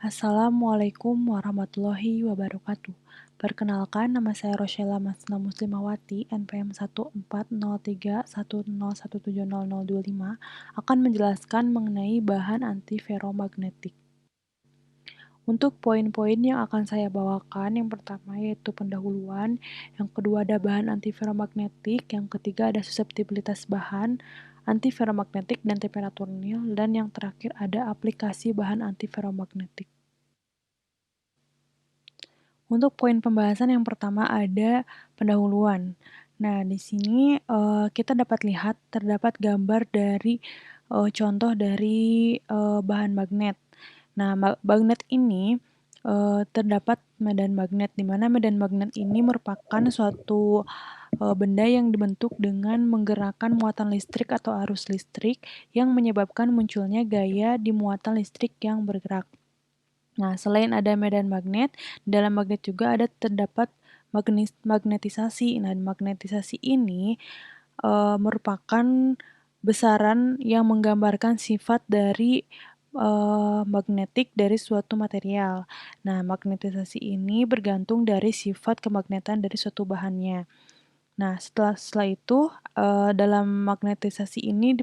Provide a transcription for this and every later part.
Assalamualaikum warahmatullahi wabarakatuh. Perkenalkan, nama saya Rosyela Masna Muslimawati, NPM 1403101700025, akan menjelaskan mengenai bahan antiferomagnetik. Untuk poin-poin yang akan saya bawakan, yang pertama yaitu pendahuluan, yang kedua ada bahan antiferomagnetik, yang ketiga ada suseptibilitas bahan antiferomagnetik dan temperatur nil, dan yang terakhir ada aplikasi bahan antiferomagnetik. Untuk poin pembahasan yang pertama ada pendahuluan. Nah, di sini kita dapat lihat terdapat gambar dari contoh dari bahan magnet. Nah, magnet ini terdapat medan magnet, di mana medan magnet ini merupakan suatu benda yang dibentuk dengan menggerakkan muatan listrik atau arus listrik yang menyebabkan munculnya gaya di muatan listrik yang bergerak. Nah, selain ada medan magnet, dalam magnet juga terdapat magnetisasi. Nah, magnetisasi ini merupakan besaran yang menggambarkan sifat dari magnetik dari suatu material. Nah, magnetisasi ini bergantung dari sifat kemagnetan dari suatu bahannya. Nah, setelah itu dalam magnetisasi ini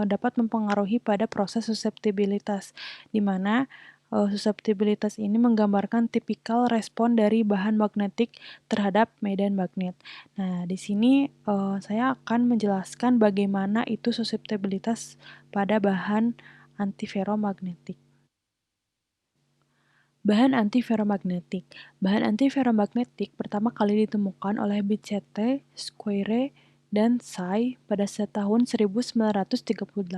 dapat mempengaruhi pada proses suseptibilitas, di mana suseptibilitas ini menggambarkan tipikal respon dari bahan magnetik terhadap medan magnet. Nah, di sini saya akan menjelaskan bagaimana itu suseptibilitas pada bahan antiferomagnetik. Bahan antiferomagnetik. Bahan antiferomagnetik pertama kali ditemukan oleh Bichette, Squire, dan Tsai pada tahun 1938.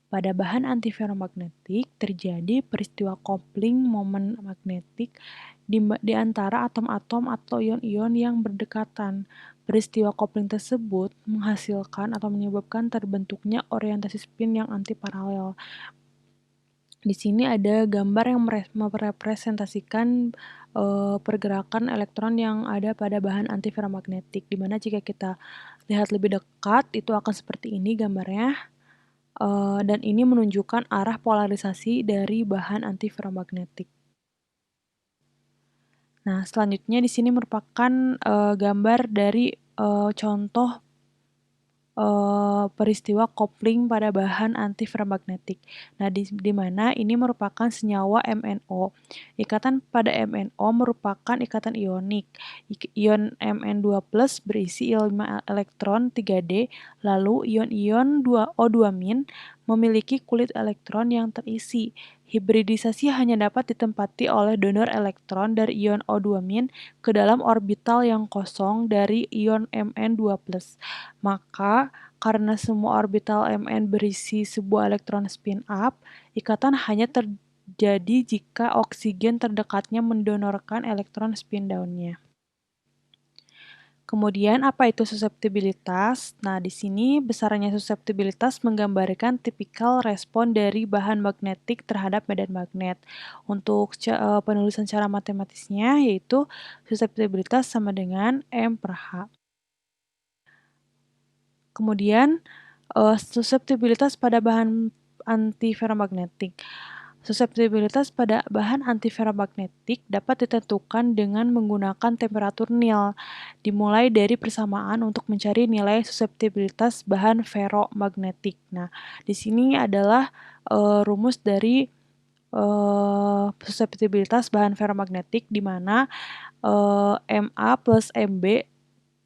Pada bahan antiferomagnetik terjadi peristiwa coupling momen magnetik di antara atom-atom atau ion-ion yang berdekatan. Peristiwa coupling tersebut menghasilkan atau menyebabkan terbentuknya orientasi spin yang antiparalel. Di sini ada gambar yang merepresentasikan pergerakan elektron yang ada pada bahan antiferomagnetik, di mana jika kita lihat lebih dekat, itu akan seperti ini gambarnya. Dan ini menunjukkan arah polarisasi dari bahan antiferomagnetik. Nah, selanjutnya di sini merupakan gambar dari contoh peristiwa coupling pada bahan antiferomagnetik. Nah, di mana ini merupakan senyawa MnO. Ikatan pada MnO merupakan ikatan ionik. Ion Mn2+ berisi 5 elektron 3D, lalu ion-ion O2- memiliki kulit elektron yang terisi. Hibridisasi hanya dapat ditempati oleh donor elektron dari ion O2- ke dalam orbital yang kosong dari ion Mn2+. Maka, karena semua orbital Mn berisi sebuah elektron spin up, ikatan hanya terjadi jika oksigen terdekatnya mendonorkan elektron spin down-nya. Kemudian, apa itu suseptibilitas? Nah, di sini besarannya suseptibilitas menggambarkan tipikal respon dari bahan magnetik terhadap medan magnet. Untuk penulisan cara matematisnya, yaitu suseptibilitas sama dengan M/H. Kemudian, suseptibilitas pada bahan antiferomagnetik. Suseptibilitas pada bahan antiferomagnetik dapat ditentukan dengan menggunakan temperatur nil, dimulai dari persamaan untuk mencari nilai suseptibilitas bahan feromagnetik. Nah, di sini adalah rumus dari suseptibilitas bahan feromagnetik, di mana Ma plus Mb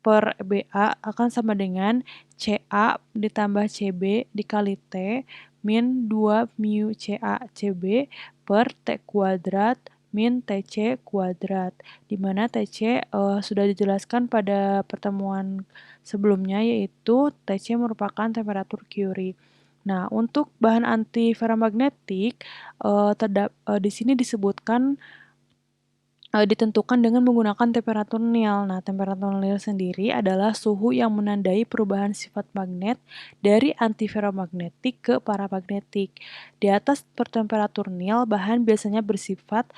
per Ba akan sama dengan Ca ditambah Cb dikali T min 2 mu Ca Cb per T kuadrat min Tc kuadrat, di mana Tc sudah dijelaskan pada pertemuan sebelumnya, yaitu Tc merupakan temperatur Curie. Nah, untuk bahan antiferomagnetik di sini disebutkan ditentukan dengan menggunakan temperatur nil. Nah, temperatur nil sendiri adalah suhu yang menandai perubahan sifat magnet dari antiferomagnetik ke paramagnetik. Di atas temperatur nil, bahan biasanya bersifat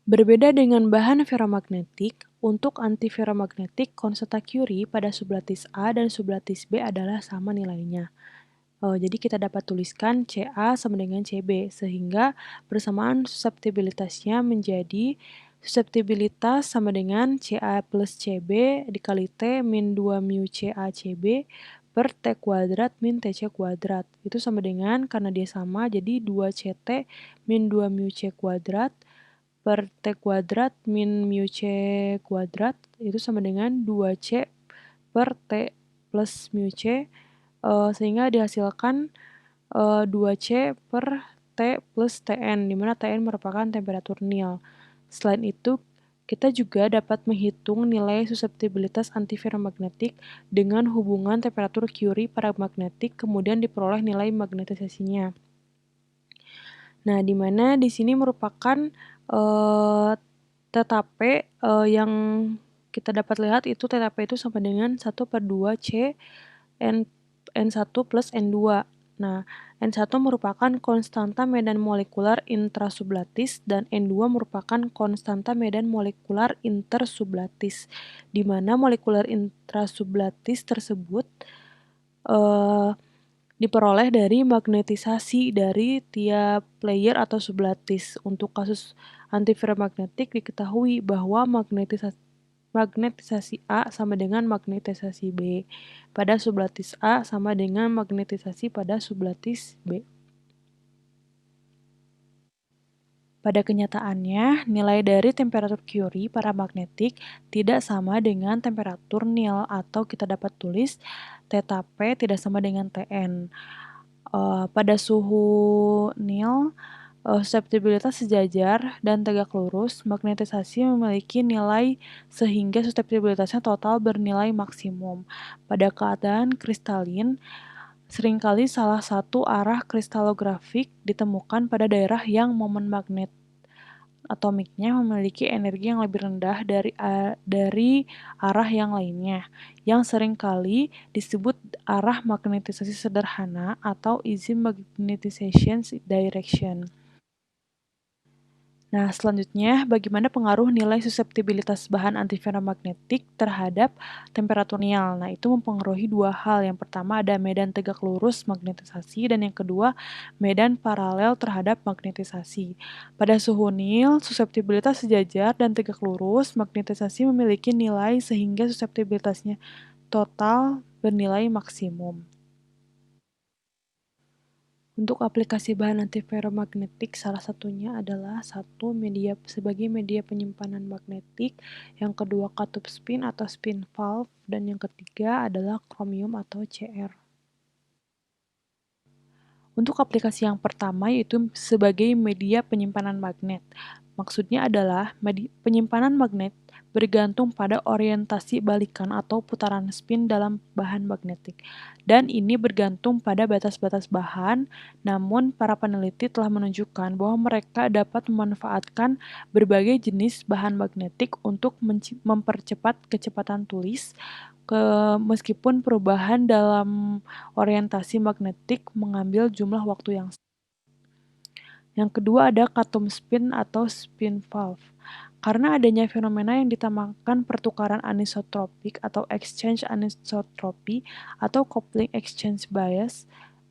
Berbeda dengan bahan feromagnetik, untuk antiferomagnetik konstanta Curie pada sublattice A dan sublattice B adalah sama nilainya. Jadi kita dapat tuliskan Ca sama dengan Cb, sehingga persamaan suseptibilitasnya menjadi suseptibilitas sama dengan Ca plus Cb dikali T min 2 mu Ca Cb per T kuadrat min Tc kuadrat. Itu sama dengan, karena dia sama, jadi 2Ct min 2 mu C kuadrat per T kuadrat min mu C kuadrat, itu sama dengan 2C per T plus mu C, sehingga dihasilkan 2C per T plus Tn, di mana Tn merupakan temperatur nil. Selain itu, kita juga dapat menghitung nilai suseptibilitas antiferromagnetik dengan hubungan temperatur Curie pada magnetik, kemudian diperoleh nilai magnetisasinya. Nah, di mana di sini merupakan TTP yang kita dapat lihat itu TTP itu sama dengan 1/2 C N1 plus N2. Nah, N1 merupakan konstanta medan molekular intrasublatis dan N2 merupakan konstanta medan molekular intersublatis, di mana molekular intrasublatis tersebut diperoleh dari magnetisasi dari tiap layer atau sublatis. Untuk kasus antiferromagnetik diketahui bahwa magnetisasi A sama dengan magnetisasi B pada sublatis A sama dengan magnetisasi pada sublatis B. Pada kenyataannya, nilai dari temperatur Curie pada magnetik tidak sama dengan temperatur nil, atau kita dapat tulis TTP tidak sama dengan Tn. Pada suhu nil, suseptibilitas sejajar dan tegak lurus, magnetisasi memiliki nilai sehingga suseptibilitasnya total bernilai maksimum. Pada keadaan kristalin, seringkali salah satu arah kristalografik ditemukan pada daerah yang momen magnet atomiknya memiliki energi yang lebih rendah dari arah yang lainnya, yang seringkali disebut arah magnetisasi sederhana atau easy magnetization direction. Nah, selanjutnya, bagaimana pengaruh nilai suseptibilitas bahan antiferromagnetik terhadap temperatur nil? Nah, itu mempengaruhi dua hal. Yang pertama ada medan tegak lurus magnetisasi, dan yang kedua medan paralel terhadap magnetisasi. Pada suhu nil, suseptibilitas sejajar dan tegak lurus magnetisasi memiliki nilai sehingga suseptibilitasnya total bernilai maksimum. Untuk aplikasi bahan antiferromagnetik, salah satunya adalah sebagai media penyimpanan magnetik, yang kedua katup spin atau spin valve, dan yang ketiga adalah kromium atau Cr. Untuk aplikasi yang pertama yaitu sebagai media penyimpanan magnet. Maksudnya adalah penyimpanan magnet bergantung pada orientasi balikan atau putaran spin dalam bahan magnetik. Dan ini bergantung pada batas-batas bahan, namun para peneliti telah menunjukkan bahwa mereka dapat memanfaatkan berbagai jenis bahan magnetik untuk mempercepat kecepatan tulis, meskipun perubahan dalam orientasi magnetik mengambil jumlah waktu yang sama. Yang kedua ada Katum spin atau spin valve. Karena adanya fenomena yang ditamakan pertukaran anisotropik atau exchange anisotropy atau coupling exchange bias,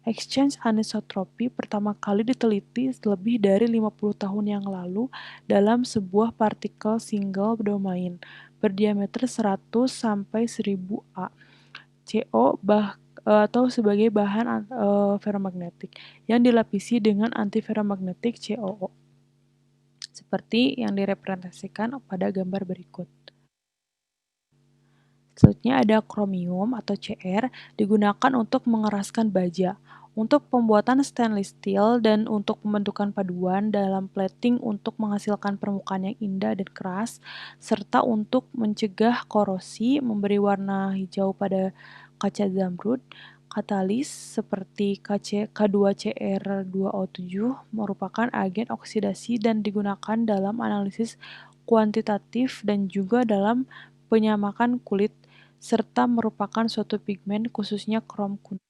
exchange anisotropi pertama kali diteliti lebih dari 50 tahun yang lalu dalam sebuah partikel single domain berdiameter 100 sampai 1000 A. CO atau sebagai bahan ferromagnetik yang dilapisi dengan antiferromagnetik COO, seperti yang direpresentasikan pada gambar berikut. Selanjutnya ada kromium atau Cr, digunakan untuk mengeraskan baja, untuk pembuatan stainless steel, dan untuk pembentukan paduan dalam plating untuk menghasilkan permukaan yang indah dan keras, serta untuk mencegah korosi, memberi warna hijau pada kaca zamrud. Katalis seperti K2CR2O7 merupakan agen oksidasi dan digunakan dalam analisis kuantitatif dan juga dalam penyamakan kulit, serta merupakan suatu pigmen khususnya krom kuning.